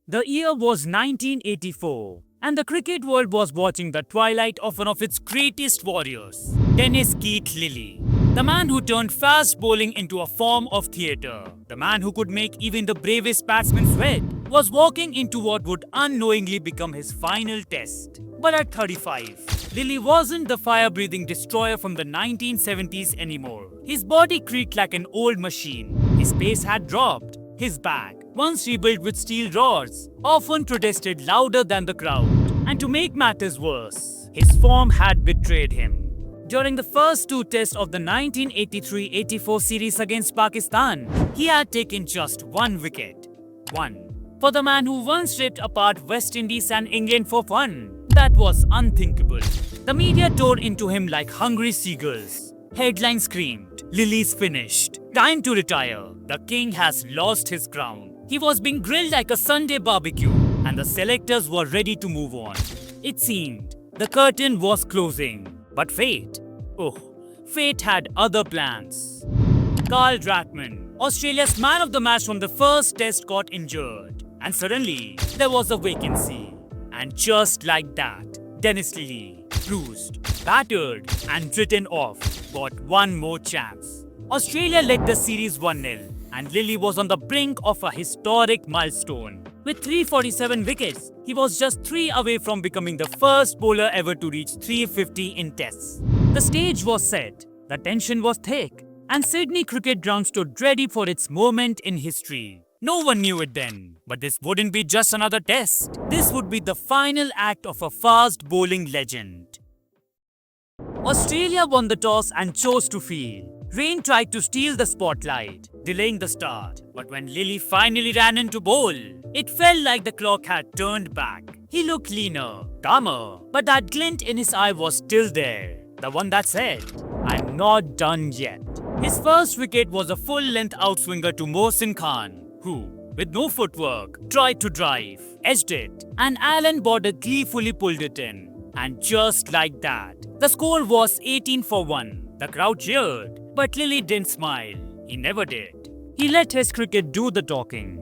The year was 1984, and the cricket world was watching the twilight of one of its greatest warriors, Dennis Keith Lillee. The man who turned fast bowling into a form of theatre, the man who could make even the bravest batsman sweat, was walking into what would unknowingly become his final test. But at 35, Lillee wasn't the fire-breathing destroyer from the 1970s anymore. His body creaked like an old machine. His pace had dropped. His back, once rebuilt with steel rods, often protested louder than the crowd. And to make matters worse, his form had betrayed him. During the first two tests of the 1983-84 series against Pakistan, he had taken just one wicket. One. For the man who once ripped apart West Indies and England for fun. That was unthinkable. The media tore into him like hungry seagulls. Headlines screamed, "Lillee's finished. Time to retire. The king has lost his crown." He was being grilled like a Sunday barbecue, and the selectors were ready to move on. It seemed the curtain was closing. But fate had other plans. Carl Rathman, Australia's man of the match from the first test, got injured. And suddenly, there was a vacancy. And just like that, Dennis Lillee, bruised, battered, and written off, got one more chance. Australia led the series 1-0, and Lillee was on the brink of a historic milestone. With 347 wickets, he was just 3 away from becoming the first bowler ever to reach 350 in tests. The stage was set, the tension was thick, and Sydney Cricket Ground stood ready for its moment in history. No one knew it then, but this wouldn't be just another test. This would be the final act of a fast bowling legend. Australia won the toss and chose to field. Rain tried to steal the spotlight, delaying the start. But when Lillee finally ran into bowl, it felt like the clock had turned back. He looked leaner, calmer, but that glint in his eye was still there. The one that said, "I'm not done yet." His first wicket was a full-length outswinger to Mohsin Khan, who, with no footwork, tried to drive, edged it, and Alan Border gleefully pulled it in. And just like that, the score was 18 for 1. The crowd cheered, but Lillee didn't smile. He never did. He let his cricket do the talking.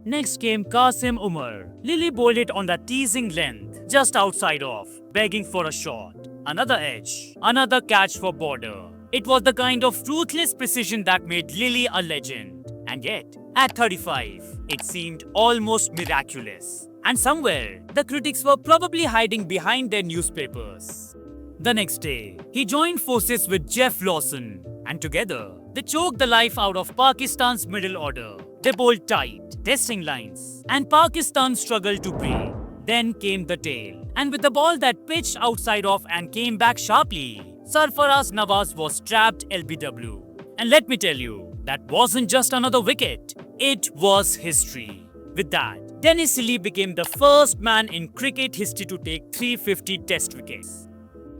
Next came Qasim Umar. Lillee bowled it on that teasing length, just outside off, begging for a shot. Another edge, another catch for Border. It was the kind of ruthless precision that made Lillee a legend. And yet, at 35, it seemed almost miraculous. And somewhere, the critics were probably hiding behind their newspapers. The next day, he joined forces with Geoff Lawson, and together, they choked the life out of Pakistan's middle order. They bowled tight, testing lines, and Pakistan struggled to breathe. Then came the tail, and with the ball that pitched outside off and came back sharply, Sarfaraz Nawaz was trapped LBW. And let me tell you, that wasn't just another wicket, it was history. With that, Dennis Lillee became the first man in cricket history to take 350 test wickets.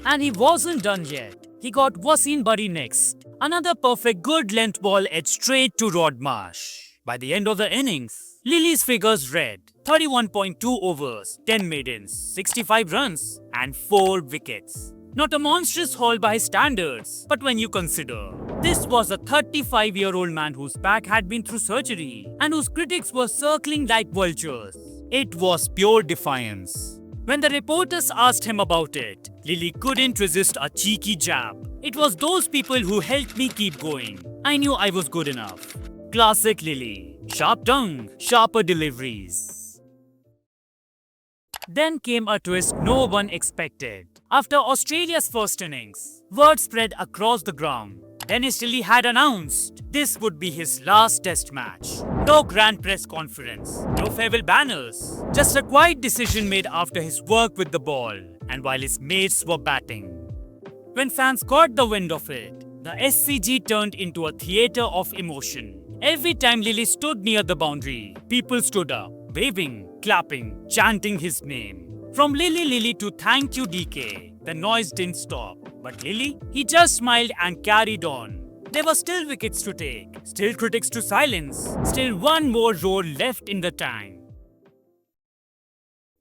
And he wasn't done yet. He got Wasim Bari next. Another perfect good length ball edged straight to Rod Marsh. By the end of the innings, Lillee's figures read 31.2 overs, 10 maidens, 65 runs, and 4 wickets. Not a monstrous haul by his standards, but when you consider, this was a 35-year-old man whose back had been through surgery and whose critics were circling like vultures. It was pure defiance. When the reporters asked him about it, Lillee couldn't resist a cheeky jab. "It was those people who helped me keep going. I knew I was good enough." Classic Lillee. Sharp tongue, sharper deliveries. Then came a twist no one expected. After Australia's first innings, word spread across the ground. Dennis Lillee had announced this would be his last test match. No grand press conference, no farewell banners, just a quiet decision made after his work with the ball and while his mates were batting. When fans caught the wind of it, the SCG turned into a theatre of emotion. Every time Lillee stood near the boundary, people stood up, waving, clapping, chanting his name. From Lillee to "Thank you DK," the noise didn't stop. But Lillee, he just smiled and carried on. There were still wickets to take, still critics to silence, still one more roar left in the tank.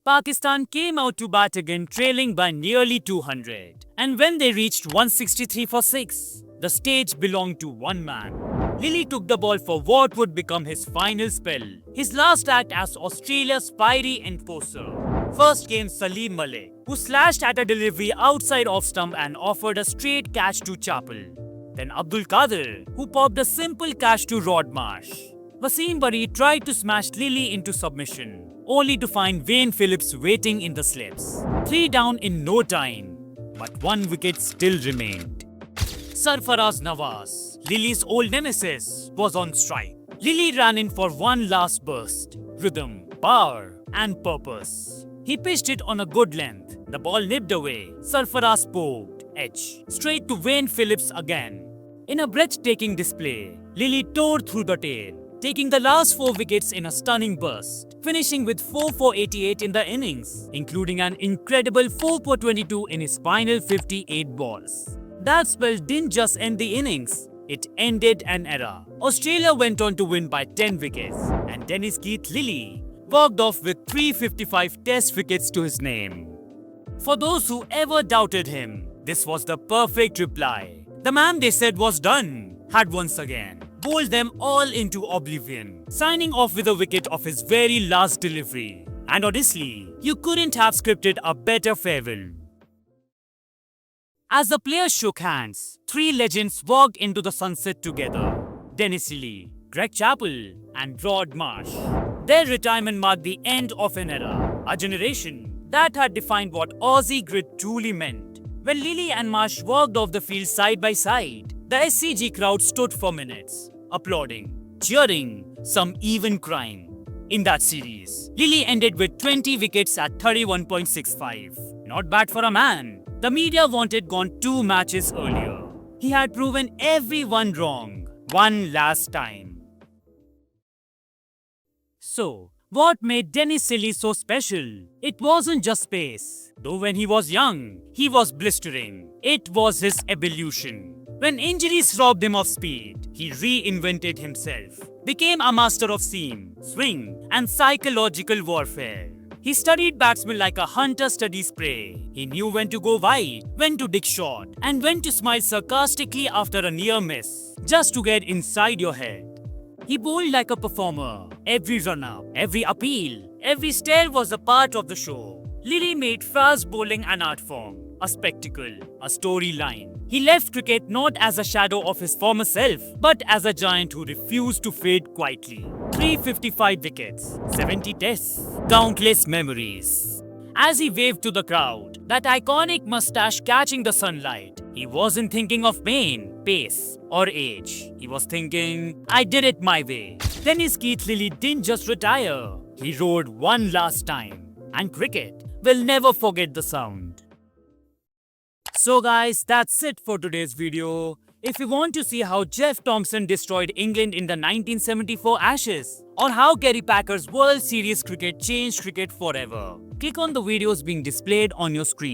Pakistan came out to bat again trailing by nearly 200. And when they reached 163 for 6, the stage belonged to one man. Lillee took the ball for what would become his final spell. his last act as Australia's fiery enforcer. First came Salim Malik, who slashed at a delivery outside off stump and offered a straight catch to Chappell. Then Abdul Qadir, who popped a simple catch to Rod Marsh. Wasim Bari tried to smash Lillee into submission, only to find Wayne Phillips waiting in the slips. 3 down in no time, but 1 wicket still remained. Sarfaraz Nawaz, Lillee's old nemesis, was on strike. Lillee ran in for one last burst, rhythm, power and purpose. He pitched it on a good length. The ball nipped away. Sarfaraz poked, edge, straight to Wayne Phillips again. In a breathtaking display, Lillee tore through the tail, taking the last 4 wickets in a stunning burst, finishing with 4 for 88 in the innings, including an incredible 4 for 22 in his final 58 balls. That spell didn't just end the innings, it ended an era. Australia went on to win by 10 wickets, and Dennis Keith Lillee walked off with 355 test wickets to his name. For those who ever doubted him, this was the perfect reply. The man they said was done had once again bowled them all into oblivion, signing off with a wicket of his very last delivery. And honestly, you couldn't have scripted a better farewell. As the players shook hands, 3 legends walked into the sunset together. Dennis Lillee, Greg Chappell and Rod Marsh. Their retirement marked the end of an era, a generation that had defined what Aussie grit truly meant. When Lillee and Marsh walked off the field side by side, the SCG crowd stood for minutes, applauding, cheering, some even crying. In that series, Lillee ended with 20 wickets at 31.65. Not bad for a man. The media wanted gone 2 matches earlier. He had proven everyone wrong, one last time. So, what made Dennis Lillee so special? It wasn't just pace. Though when he was young, he was blistering. It was his evolution. When injuries robbed him of speed, he reinvented himself, became a master of seam, swing, and psychological warfare. He studied batsmen like a hunter studies prey. He knew when to go wide, when to dig short, and when to smile sarcastically after a near miss, just to get inside your head. He bowled like a performer. Every run-up, every appeal, every stare was a part of the show. Lillee made fast bowling an art form, a spectacle, a storyline. He left cricket not as a shadow of his former self, but as a giant who refused to fade quietly. 355 wickets, 70 tests, countless memories. As he waved to the crowd, that iconic mustache catching the sunlight, he wasn't thinking of pain, pace, or age. He was thinking, I did it my way. Dennis Keith Lillee didn't just retire, he roared one last time. And cricket will never forget the sound. So guys, that's it for today's video. If you want to see how Jeff Thomson destroyed England in the 1974 Ashes, or how Kerry Packer's World Series cricket changed cricket forever, click on the videos being displayed on your screen.